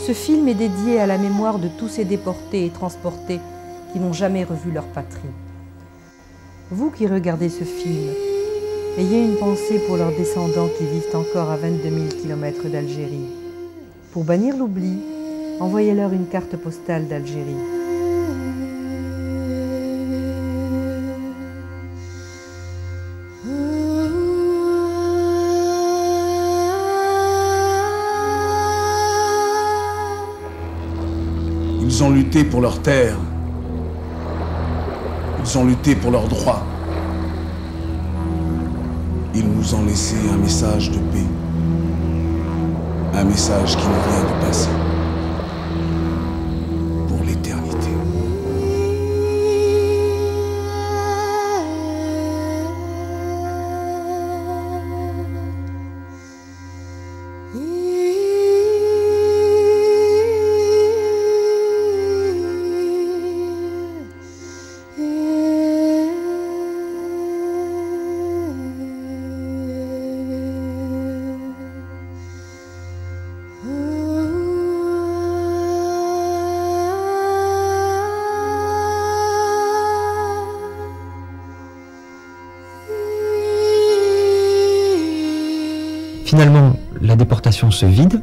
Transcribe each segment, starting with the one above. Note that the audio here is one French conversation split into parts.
Ce film est dédié à la mémoire de tous ces déportés et transportés qui n'ont jamais revu leur patrie. Vous qui regardez ce film, ayez une pensée pour leurs descendants qui vivent encore à 22 000 km d'Algérie. Pour bannir l'oubli, envoyez-leur une carte postale d'Algérie. Ils ont lutté pour leur terre. Ils ont lutté pour leurs droits. Ils nous ont laissé un message de paix. Un message qui nous vient du passé. Pour l'éternité. Finalement, la déportation se vide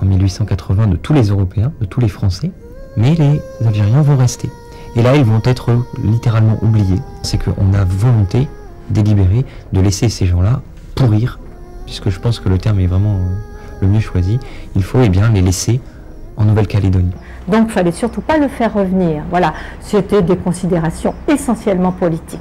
en 1880 de tous les Européens, de tous les Français, mais les Algériens vont rester. Et là, ils vont être littéralement oubliés. C'est qu'on a volonté délibérée de laisser ces gens-là pourrir, puisque je pense que le terme est vraiment le mieux choisi. Il faut bien les laisser en Nouvelle-Calédonie. Donc il ne fallait surtout pas le faire revenir. Voilà, c'était des considérations essentiellement politiques.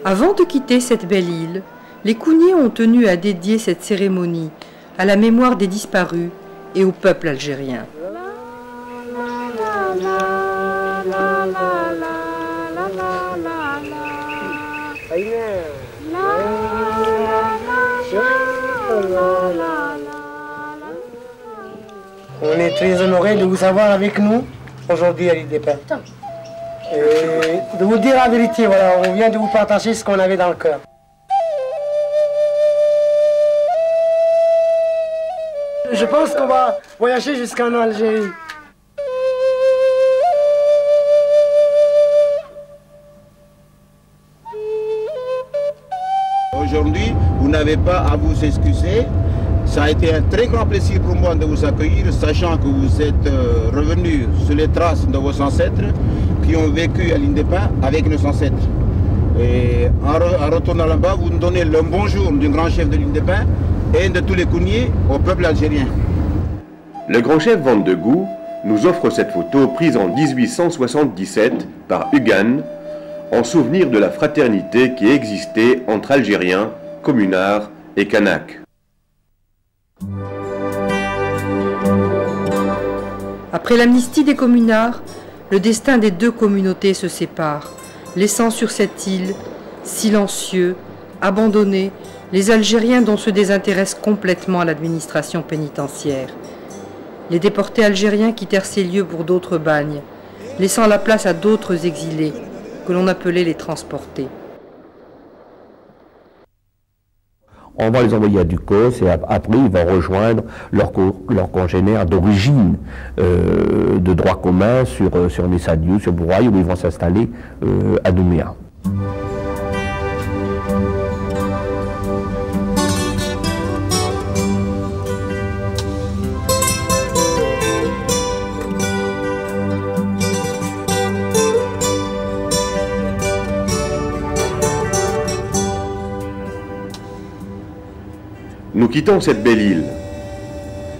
Avant de quitter cette belle île, les Kouniers ont tenu à dédier cette cérémonie à la mémoire des disparus et au peuple algérien. On est très honorés de vous avoir avec nous aujourd'hui à l'île des Pins. Et de vous dire la vérité, voilà, on vient de vous partager ce qu'on avait dans le cœur. Je pense qu'on va voyager jusqu'en Algérie. Aujourd'hui, vous n'avez pas à vous excuser. Ça a été un très grand plaisir pour moi de vous accueillir, sachant que vous êtes revenus sur les traces de vos ancêtres qui ont vécu à l'île des Pins avec nos ancêtres. Et en retournant là-bas, vous nous donnez le bonjour du grand chef de l'île des Pins et de tous les Kouniers au peuple algérien. Le grand chef Van de Gou nous offre cette photo prise en 1877 par Hugan en souvenir de la fraternité qui existait entre Algériens, communards et Kanaks. Après l'amnistie des communards, le destin des deux communautés se sépare, laissant sur cette île, silencieux, abandonnés, les Algériens dont se désintéressent complètement à l'administration pénitentiaire. Les déportés algériens quittèrent ces lieux pour d'autres bagnes, laissant la place à d'autres exilés, que l'on appelait les transportés. On va les envoyer à Ducos et après ils vont rejoindre leurs congénères d'origine de droit commun sur Messadiou, sur Bouraï, où ils vont s'installer à Nouméa. Nous quittons cette belle île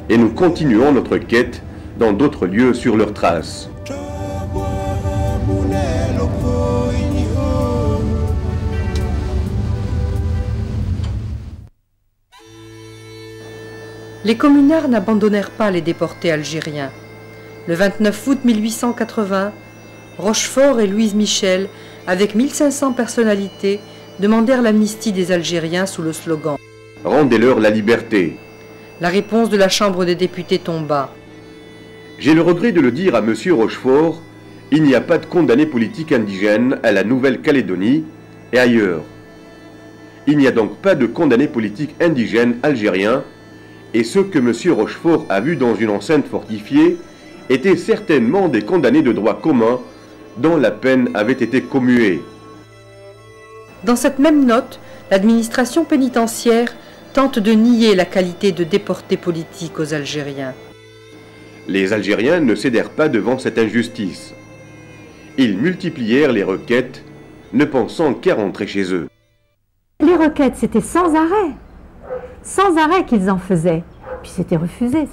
et nous continuons notre quête dans d'autres lieux sur leurs traces. Les communards n'abandonnèrent pas les déportés algériens. Le 29 août 1880, Rochefort et Louise Michel, avec 1500 personnalités, demandèrent l'amnistie des Algériens sous le slogan Rendez-leur la liberté. La réponse de la Chambre des députés tomba. J'ai le regret de le dire à M. Rochefort, il n'y a pas de condamnés politiques indigènes à la Nouvelle-Calédonie et ailleurs. Il n'y a donc pas de condamnés politiques indigènes algériens, et ceux que M. Rochefort a vus dans une enceinte fortifiée étaient certainement des condamnés de droit commun dont la peine avait été commuée. Dans cette même note, l'administration pénitentiaire tente de nier la qualité de déportés politiques aux Algériens. Les Algériens ne cédèrent pas devant cette injustice. Ils multiplièrent les requêtes, ne pensant qu'à rentrer chez eux. Les requêtes, c'était sans arrêt qu'ils en faisaient. Puis c'était refusé.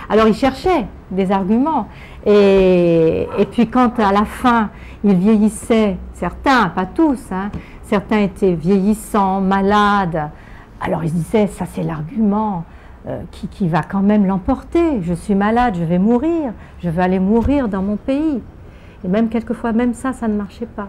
Alors ils cherchaient des arguments. Et puis quand à la fin, ils vieillissaient, certains, pas tous, hein, certains étaient vieillissants, malades, alors ils disaient, ça c'est l'argument qui va quand même l'emporter. Je suis malade, je vais mourir, je vais aller mourir dans mon pays. Et même quelquefois, même ça ne marchait pas.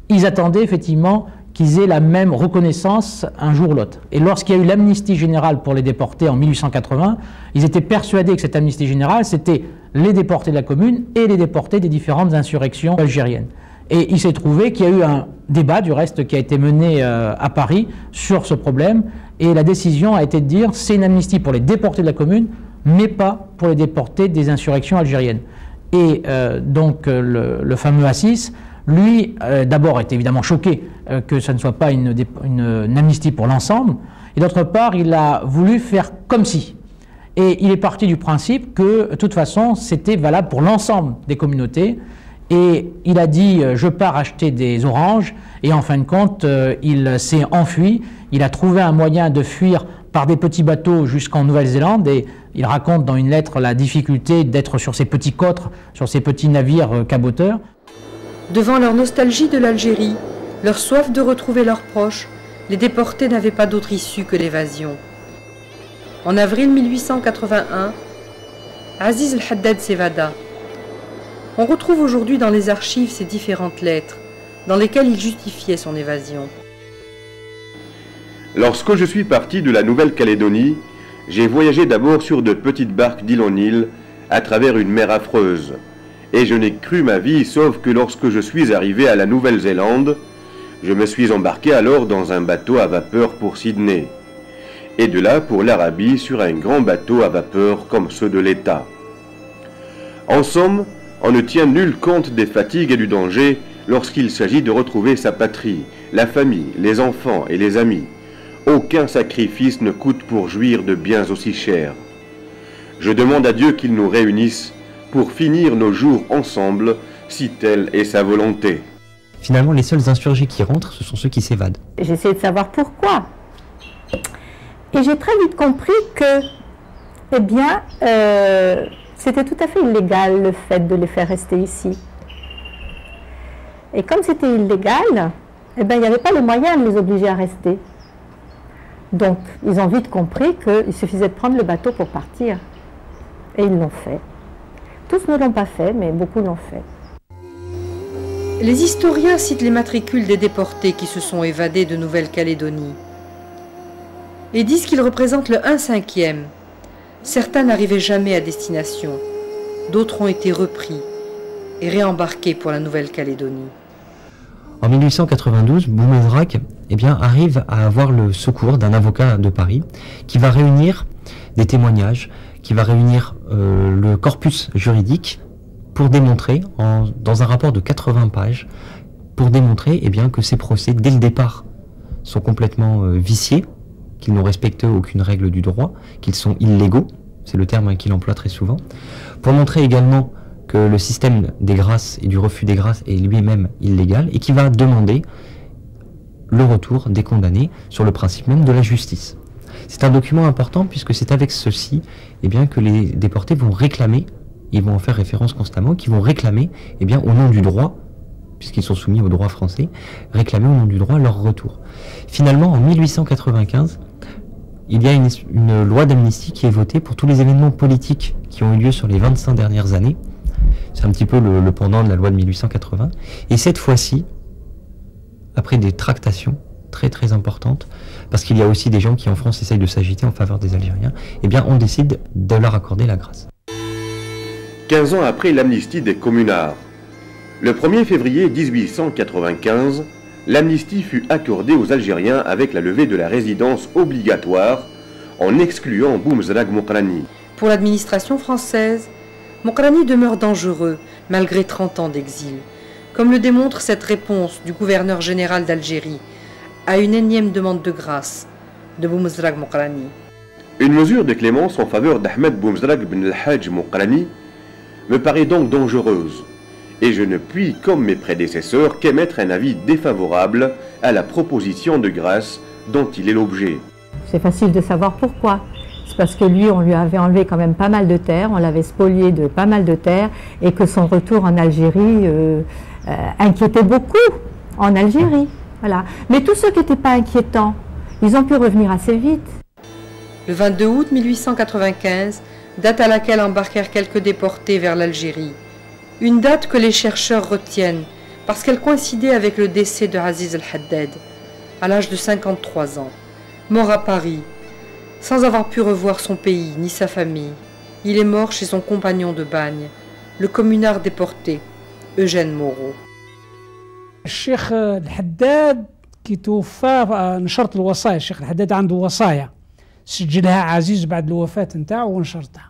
Ils attendaient effectivement qu'ils aient la même reconnaissance un jour ou l'autre. Et lorsqu'il y a eu l'amnistie générale pour les déportés en 1880, ils étaient persuadés que cette amnistie générale, c'était les déportés de la Commune et les déportés des différentes insurrections algériennes. Et il s'est trouvé qu'il y a eu un débat, du reste, qui a été mené à Paris sur ce problème, et la décision a été de dire c'est une amnistie pour les déportés de la Commune, mais pas pour les déportés des insurrections algériennes. Et donc le fameux Assis, lui, d'abord, est évidemment choqué que ça ne soit pas une amnistie pour l'ensemble, et d'autre part, il a voulu faire comme si. Et il est parti du principe que, de toute façon, c'était valable pour l'ensemble des communautés, et il a dit « je pars acheter des oranges », et en fin de compte, il s'est enfui, il a trouvé un moyen de fuir par des petits bateaux jusqu'en Nouvelle-Zélande, et il raconte dans une lettre la difficulté d'être sur ces petits cotres, sur ces petits navires caboteurs. Devant leur nostalgie de l'Algérie, leur soif de retrouver leurs proches, les déportés n'avaient pas d'autre issue que l'évasion. En avril 1881, Aziz El-Haddad s'évada. On retrouve aujourd'hui dans les archives ces différentes lettres, dans lesquelles il justifiait son évasion. Lorsque je suis parti de la Nouvelle-Calédonie, j'ai voyagé d'abord sur de petites barques d'île en île, à travers une mer affreuse. Et je n'ai cru ma vie, sauf que lorsque je suis arrivé à la Nouvelle-Zélande, je me suis embarqué alors dans un bateau à vapeur pour Sydney, et de là pour l'Arabie sur un grand bateau à vapeur comme ceux de l'État. En somme, on ne tient nul compte des fatigues et du danger lorsqu'il s'agit de retrouver sa patrie, la famille, les enfants et les amis. Aucun sacrifice ne coûte pour jouir de biens aussi chers. Je demande à Dieu qu'il nous réunisse pour finir nos jours ensemble, si telle est sa volonté. Finalement, les seuls insurgés qui rentrent, ce sont ceux qui s'évadent. J'ai essayé de savoir pourquoi. Et j'ai très vite compris que, eh bien, c'était tout à fait illégal le fait de les faire rester ici. Et comme c'était illégal, eh bien, il n'y avait pas les moyens de les obliger à rester. Donc, ils ont vite compris qu'il suffisait de prendre le bateau pour partir. Et ils l'ont fait. Tous ne l'ont pas fait, mais beaucoup l'ont fait. Les historiens citent les matricules des déportés qui se sont évadés de Nouvelle-Calédonie et disent qu'ils représentent le 1/5. Certains n'arrivaient jamais à destination, d'autres ont été repris et réembarqués pour la Nouvelle-Calédonie. En 1892, Boumezrac arrive à avoir le secours d'un avocat de Paris qui va réunir des témoignages, qui va réunir le corpus juridique pour démontrer, dans un rapport de 80 pages, pour démontrer que ces procès, dès le départ, sont complètement viciés, qu'ils n'ont respecté aucune règle du droit, qu'ils sont illégaux, c'est le terme qu'il emploie très souvent, pour montrer également que le système des grâces et du refus des grâces est lui-même illégal, et qui va demander le retour des condamnés sur le principe même de la justice. C'est un document important puisque c'est avec ceci que les déportés vont réclamer, ils vont en faire référence constamment, qu'ils vont réclamer au nom du droit, puisqu'ils sont soumis au droit français, réclamer au nom du droit leur retour. Finalement, en 1895, il y a une loi d'amnistie qui est votée pour tous les événements politiques qui ont eu lieu sur les 25 dernières années. C'est un petit peu le pendant de la loi de 1880. Et cette fois-ci, après des tractations très très importante, parce qu'il y a aussi des gens qui en France essayent de s'agiter en faveur des Algériens, eh bien on décide de leur accorder la grâce. 15 ans après l'amnistie des communards, le 1er février 1895, l'amnistie fut accordée aux Algériens avec la levée de la résidence obligatoire, en excluant Boumezrag Mokrani. Pour l'administration française, Mokrani demeure dangereux malgré 30 ans d'exil, comme le démontre cette réponse du gouverneur général d'Algérie à une énième demande de grâce de Boumezrag Mokrani. Une mesure de clémence en faveur d'Ahmed Boumezrag Ben El-Hadj Mokrani me paraît donc dangereuse, et je ne puis, comme mes prédécesseurs, qu'émettre un avis défavorable à la proposition de grâce dont il est l'objet. C'est facile de savoir pourquoi. C'est parce que lui, on lui avait enlevé quand même pas mal de terres, on l'avait spolié de pas mal de terres, et que son retour en Algérie inquiétait beaucoup en Algérie. Voilà. Mais tous ceux qui n'étaient pas inquiétants, ils ont pu revenir assez vite. Le 22 août 1895, date à laquelle embarquèrent quelques déportés vers l'Algérie. Une date que les chercheurs retiennent parce qu'elle coïncidait avec le décès de Aziz El-Haddad, à l'âge de 53 ans, mort à Paris, sans avoir pu revoir son pays ni sa famille. Il est mort chez son compagnon de bagne, le communard déporté, Eugène Moreau. الشيخ الحداد كي توفى نشرت الوصايا. الشيخ الحداد عنده وصايا سجلها عزيز بعد الوفاة نتاعو ونشرتها.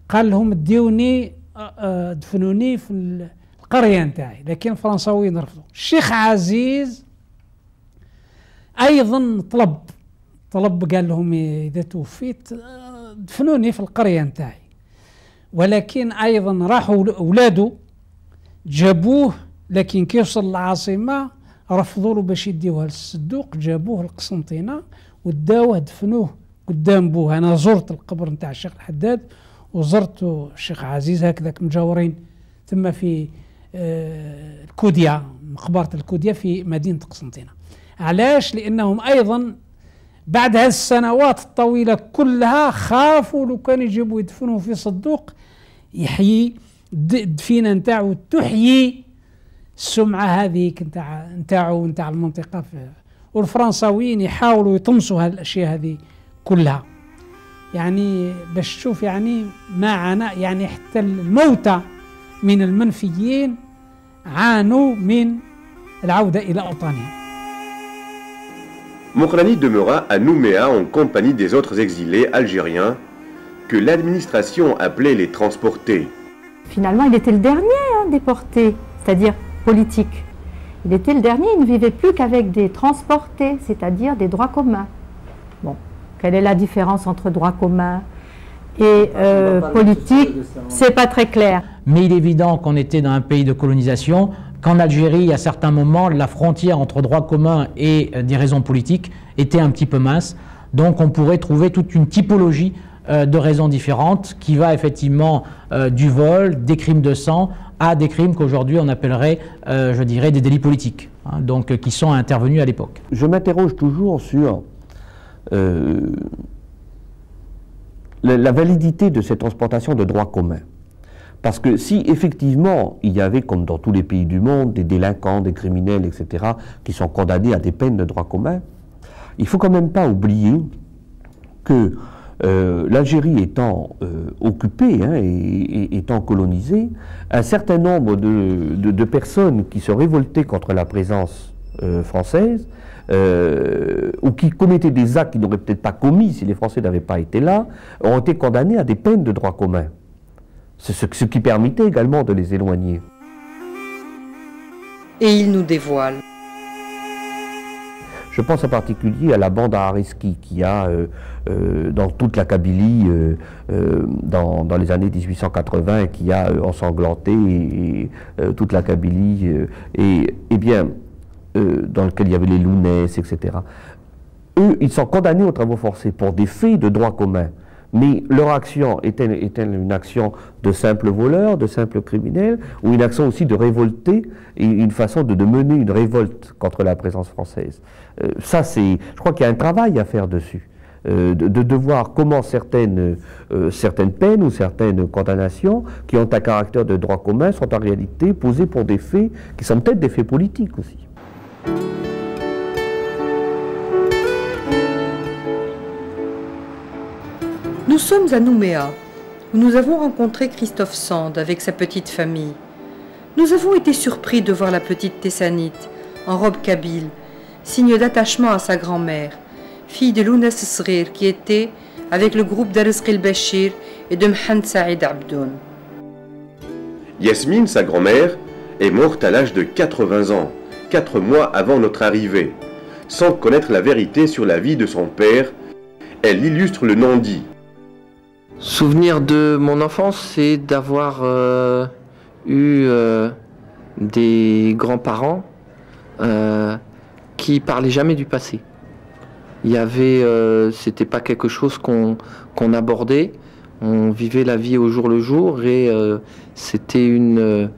قال لهم اديوني دفنوني في القرية نتاعي، لكن الفرنساويين رفضوا. الشيخ عزيز أيضا طلب قال لهم إذا توفيت دفنوني في القرية نتاعي، ولكن أيضا راحوا أولاده جابوه، لكن كي وصل العاصمة رفضوا له باش يديوها للصدوق، جابوه القسنطينة وداوه دفنوه قدام بوه. أنا زرت القبر نتاع الشيخ الحداد وزرت الشيخ عزيز هكذاك مجاورين ثم في الكوديا، مقبرة الكوديا في مدينة قسنطينة. علاش؟ لأنهم أيضا بعد هذه السنوات الطويلة كلها خافوا لو كان يجيبوا يدفنوه في صدوق يحيي الدفينة نتاعو، تحيي السمعة هذه نتاعو ونتاع المنطقة. والفرنساويين يحاولوا يطمسوا هالأشياء هذه كلها، يعني باش تشوف يعني ما عانى، يعني حتى الموتى من المنفيين عانوا من العودة إلى أوطانهم. Mokrani demeura à Nouméa en compagnie des autres exilés algériens que l'administration appelait les transportés. Finalement, il était le dernier déporté, c'est-à-dire politique. Il était le dernier, il ne vivait plus qu'avec des transportés, c'est-à-dire des droits communs. Bon, quelle est la différence entre droit commun et politique? C'est pas très clair. Mais il est évident qu'on était dans un pays de colonisation, qu'en Algérie, à certains moments, la frontière entre droit commun et des raisons politiques était un petit peu mince. Donc on pourrait trouver toute une typologie de raisons différentes qui va effectivement du vol, des crimes de sang, à des crimes qu'aujourd'hui on appellerait, je dirais, des délits politiques, hein, donc qui sont intervenus à l'époque. Je m'interroge toujours sur la validité de cette transportation de droit commun. Parce que si effectivement il y avait, comme dans tous les pays du monde, des délinquants, des criminels, etc., qui sont condamnés à des peines de droit commun, il ne faut quand même pas oublier que l'Algérie étant occupée et étant colonisée, un certain nombre de personnes qui se révoltaient contre la présence française, ou qui commettaient des actes qu'ils n'auraient peut-être pas commis si les Français n'avaient pas été là, ont été condamnés à des peines de droit commun. Ce qui permettait également de les éloigner. Et il nous dévoile. Je pense en particulier à la bande à Ariski qui a dans toute la Kabylie dans les années 1880 qui a ensanglanté toute la Kabylie et bien dans lequel il y avait les Lounès, etc. Eux, ils sont condamnés aux travaux forcés pour des faits de droit commun. Mais leur action est-elle une action de simples voleurs, de simples criminels, ou une action aussi de révolter, et une façon de mener une révolte contre la présence française? Ça, je crois qu'il y a un travail à faire dessus, de voir comment certaines peines ou certaines condamnations qui ont un caractère de droit commun sont en réalité posées pour des faits qui sont peut-être des faits politiques aussi. Nous sommes à Nouméa, où nous avons rencontré Christophe Sand avec sa petite famille. Nous avons été surpris de voir la petite Tessanite, en robe kabyle, signe d'attachement à sa grand-mère, fille de Lounès Sghir, qui était avec le groupe d'Arzqi el-Bachir et de Mhand Saïd Abdoun. Yasmine, sa grand-mère, est morte à l'âge de 80 ans, 4 mois avant notre arrivée. Sans connaître la vérité sur la vie de son père, elle illustre le non-dit. Souvenir de mon enfance, c'est d'avoir eu des grands-parents qui parlaient jamais du passé. Il y avait, c'était pas quelque chose qu'on abordait. On vivait la vie au jour le jour et c'était une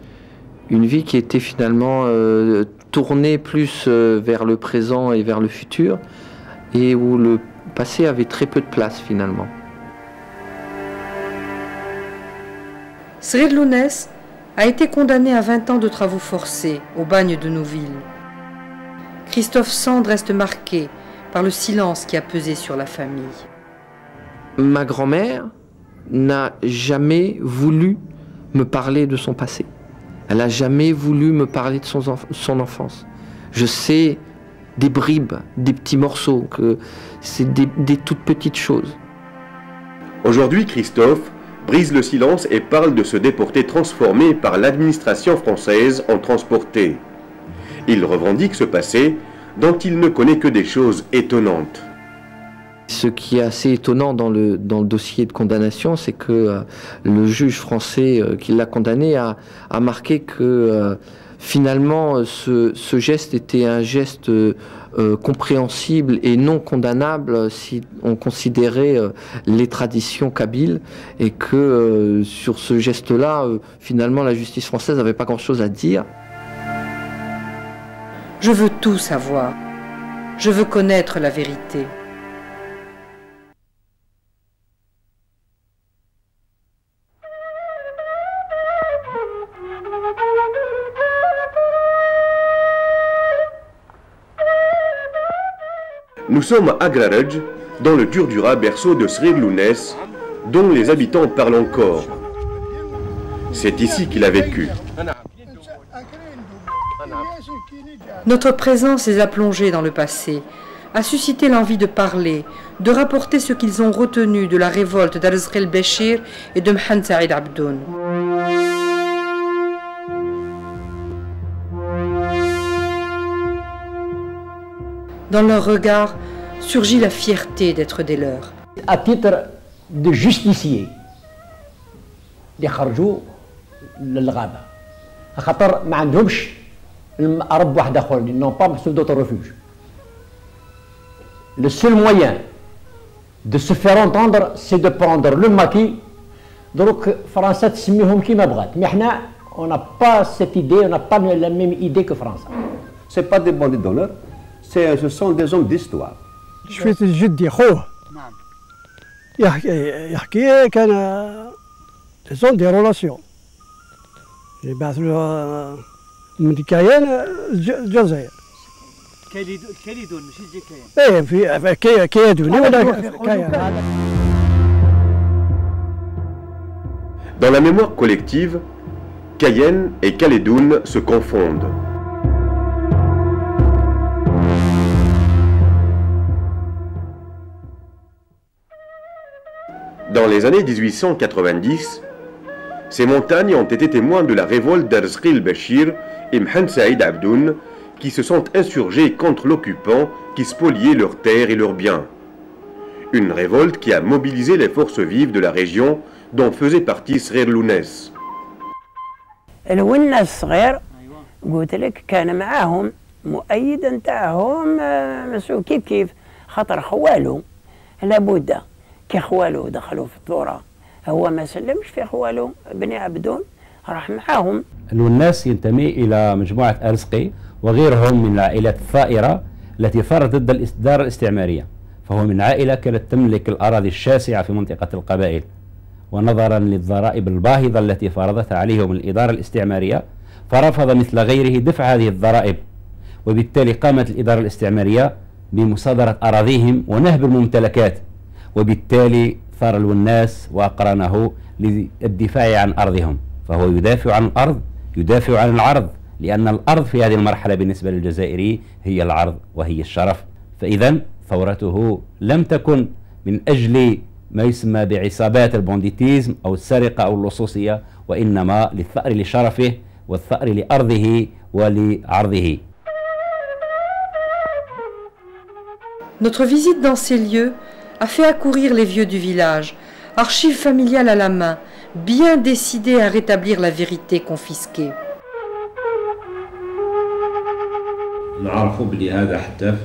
vie qui était finalement tournée plus vers le présent et vers le futur et où le passé avait très peu de place finalement. Sghir Lounès a été condamné à 20 ans de travaux forcés au bagne de Nouville. Christophe Sand reste marqué par le silence qui a pesé sur la famille. Ma grand-mère n'a jamais voulu me parler de son passé. Elle n'a jamais voulu me parler de son enfance. Je sais des bribes, des petits morceaux, que c'est des toutes petites choses. Aujourd'hui, Christophe brise le silence et parle de ce déporté transformé par l'administration française en transporté. Il revendique ce passé dont il ne connaît que des choses étonnantes. Ce qui est assez étonnant dans le dossier de condamnation, c'est que le juge français qui l'a condamné a marqué que finalement ce geste était un geste compréhensible et non condamnable si on considérait les traditions kabyles et que sur ce geste-là, finalement la justice française n'avait pas grand-chose à dire. Je veux tout savoir. Je veux connaître la vérité. Nous sommes à Agrarej, dans le Durdura, berceau de Sghir Lounès, dont les habitants parlent encore. C'est ici qu'il a vécu. Notre présence les a plongés dans le passé, a suscité l'envie de parler, de rapporter ce qu'ils ont retenu de la révolte d'Arzqi el-Bachir et de Mhand Saïd Abdoun. Dans leur regard surgit la fierté d'être des leurs. À titre de justicier, اللي خرجوا للغابة خاطر ما عندهمش رب واحد آخر، ils n'ont pas d'autre refuge. Le seul moyen de se faire entendre, c'est de prendre le maquis. Donc فرنسا تسميهم كيما بغات، mais حنا on n'a pas cette idée, on n'a pas la même idée que France. C'est pas des bandits d'honneur. Ce sont des hommes d'histoire. شفت جدي خوه يحكي كان زون دي رولاسيون يبعث له من كاين الجزائر كاليدون ماشي ديال كاين في كيادوني ولا كاين. Dans la mémoire collective, Cayenne et Calédoune se confondent. Dans les années 1890, ces montagnes ont été témoins de la révolte d'Arzqi el-Bachir et Mhand Saïd Abdoun qui se sont insurgés contre l'occupant qui spoliait leurs terres et leurs biens. Une révolte qui a mobilisé les forces vives de la région dont faisait partie Sghir Lounès. الونة الصغير قلت لك كان معاهم مؤيد نتاعهم مسؤول كيف خاطر خوالو لابد كي خوالو دخلوا في الثورة هو ما سلمش في خوالو بني عبدون راح معاهم. الوناس ينتمي إلى مجموعة أرزقي وغيرهم من العائلات الثائرة التي ثارت ضد الإدارة الاستعمارية، فهو من عائلة كانت تملك الأراضي الشاسعة في منطقة القبائل، ونظرا للضرائب الباهظة التي فرضتها عليهم الإدارة الاستعمارية فرفض مثل غيره دفع هذه الضرائب، وبالتالي قامت الإدارة الاستعمارية بمصادرة أراضيهم ونهب الممتلكات، وبالتالي ثار الوناس وأقرانه للدفاع عن أرضهم، فهو يدافع عن الأرض، يدافع عن العرض، لأن الأرض في هذه المرحلة بالنسبة للجزائري هي العرض وهي الشرف. فإذا ثورته لم تكن من أجل ما يسمى بعصابات البونديتيزم أو السرقة أو اللصوصية، وإنما للثأر لشرفه والثأر لأرضه ولعرضه. Notre visite dans ces lieux a fait accourir les vieux du village, archives familiales à la main, bien décidés à rétablir la vérité confisquée. نعرفوا بلي هذا حتى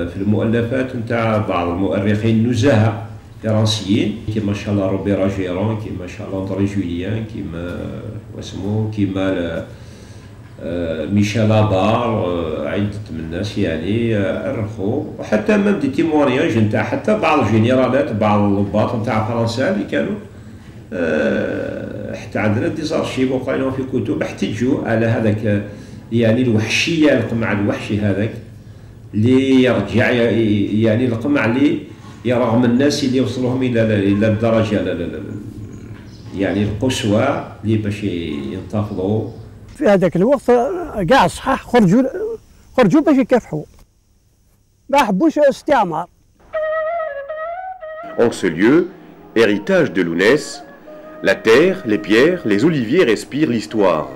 في المؤلفات نتاع بعض المؤرخين النزهة فرنسيين كيما ما شاء الله روبيرا جيرون، كيما ما شاء الله اندري جوليان، كيما واسمو كيما ميشيل لابار، عدة من الناس يعني أرخوا، وحتى مام دي تيمونياج نتاع حتى بعض الجنرالات، بعض الضباط نتاع فرنسا اللي كانوا حتى عندنا ديزارشيف وقرايناهم في كتب احتجوا على هذاك يعني الوحشية، القمع الوحشي هذاك اللي يرجع يعني القمع اللي رغم الناس اللي وصلوهم إلى الدرجة يعني القسوة اللي باش ينتفضوا. في هذاك الوقت كاع الصحاح خرجوا باش يكافحوا، ما حبوش الاستعمار. En ce lieu, héritage de Lounès, la terre, les pierres, les oliviers respirent l'histoire.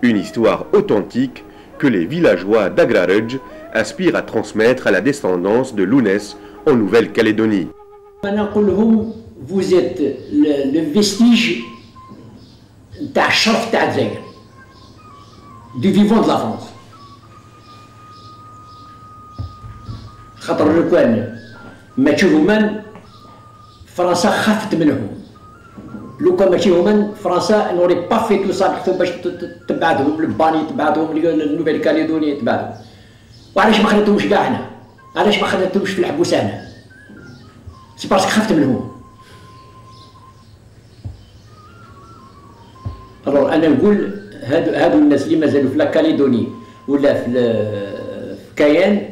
Une histoire authentique que les villageois d'Agrarej aspirent à transmettre à la descendance de Lounès en Nouvelle-Calédonie. Vous êtes le vestige تاع الشرف تاع الجزائر، du vivant de la France. خاطر لو كان ما تشوفوا من فرنسا خافت منهم، لو كان ماشي هما فرنسا نوري با في تو سا باش تبعدهم للباني، تبعدهم للنوفيل كاليدوني، تبعدهم. وعلاش ما خليتهمش كاع هنا؟ علاش ما خليتهمش في الحبوس هنا؟ سي باسكو خفت منهم. الوغ انا نقول هادو الناس اللي مازالوا في لا كاليدوني ولا في كايان،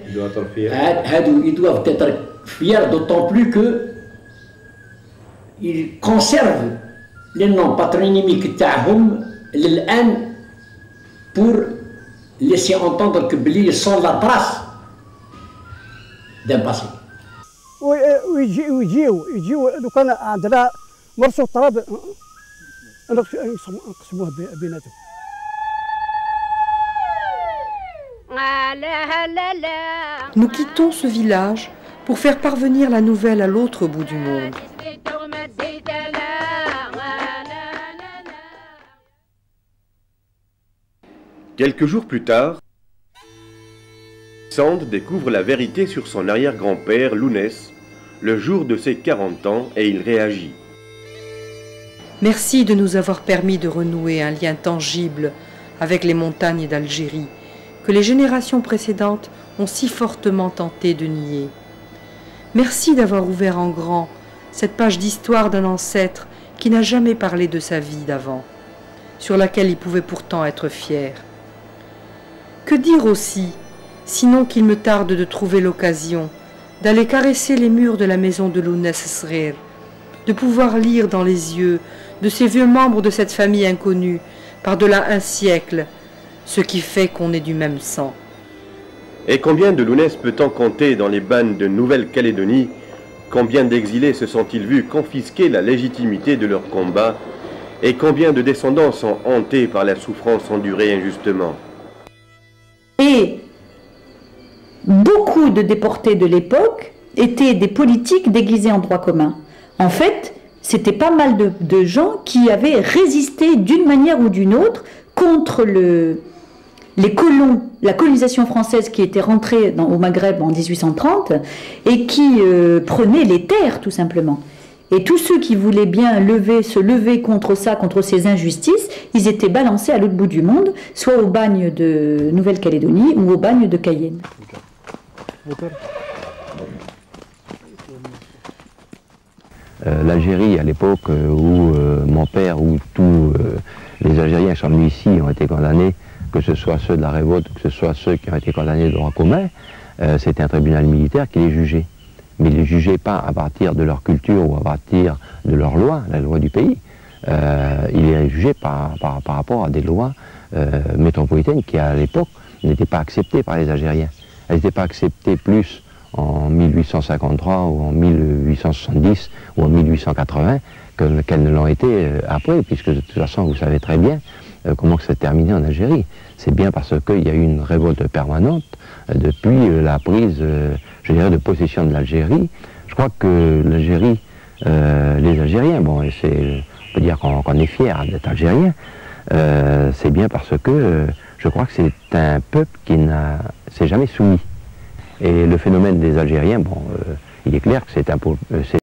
هادو يدوافو تيتر فيير دوطون بلو كو ils conservent les noms patronymiques تاعهم للآن pour laisser entendre que ils sont la trace d'un passé. ويجيو لو كان عندنا مرسو التراب نقسموه بيناتهم. Nous quittons ce village pour faire parvenir la nouvelle à l'autre bout du monde. Quelques jours plus tard, Sand découvre la vérité sur son arrière-grand-père Lounès le jour de ses 40 ans et il réagit. Merci de nous avoir permis de renouer un lien tangible avec les montagnes d'Algérie que les générations précédentes ont si fortement tenté de nier. Merci d'avoir ouvert en grand cette page d'histoire d'un ancêtre qui n'a jamais parlé de sa vie d'avant, sur laquelle il pouvait pourtant être fier. Que dire aussi, sinon qu'il me tarde de trouver l'occasion d'aller caresser les murs de la maison de Lounès Srer, de pouvoir lire dans les yeux de ces vieux membres de cette famille inconnue, par-delà un siècle, ce qui fait qu'on est du même sang. Et combien de Lounès peut-on compter dans les bannes de Nouvelle-Calédonie? Combien d'exilés se sont-ils vus confisquer la légitimité de leur combat? Et combien de descendants sont hantés par la souffrance endurée injustement? Et beaucoup de déportés de l'époque étaient des politiques déguisés en droit commun. En fait, c'était pas mal de gens qui avaient résisté d'une manière ou d'une autre contre les colons, la colonisation française qui était rentrée au Maghreb en 1830 et qui prenait les terres tout simplement. Et tous ceux qui voulaient bien se lever contre ça, contre ces injustices, ils étaient balancés à l'autre bout du monde, soit au bagne de Nouvelle-Calédonie ou au bagne de Cayenne. L'Algérie, à l'époque où mon père, où tous les Algériens qui sont venus ici ont été condamnés, que ce soit ceux de la révolte, que ce soit ceux qui ont été condamnés de droit commun, c'était un tribunal militaire qui les jugeait. mais ils ne les jugeaient pas à partir de leur culture ou à partir de leur loi, la loi du pays. Ils les jugeaient par rapport à des lois métropolitaines qui, à l'époque, n'étaient pas acceptées par les Algériens. Elles n'étaient pas acceptées plus en 1853 ou en 1870 ou en 1880 qu'elles ne l'ont été après, puisque de toute façon, vous savez très bien comment ça s'est terminé en Algérie. C'est bien parce qu'il y a eu une révolte permanente depuis la prise, je dirais, de possession de l'Algérie. Je crois que l'Algérie, les Algériens, bon, on peut dire qu'on est fiers d'être Algériens, c'est bien parce que je crois que c'est un peuple qui s'est jamais soumis. Et le phénomène des Algériens, bon, il est clair que c'est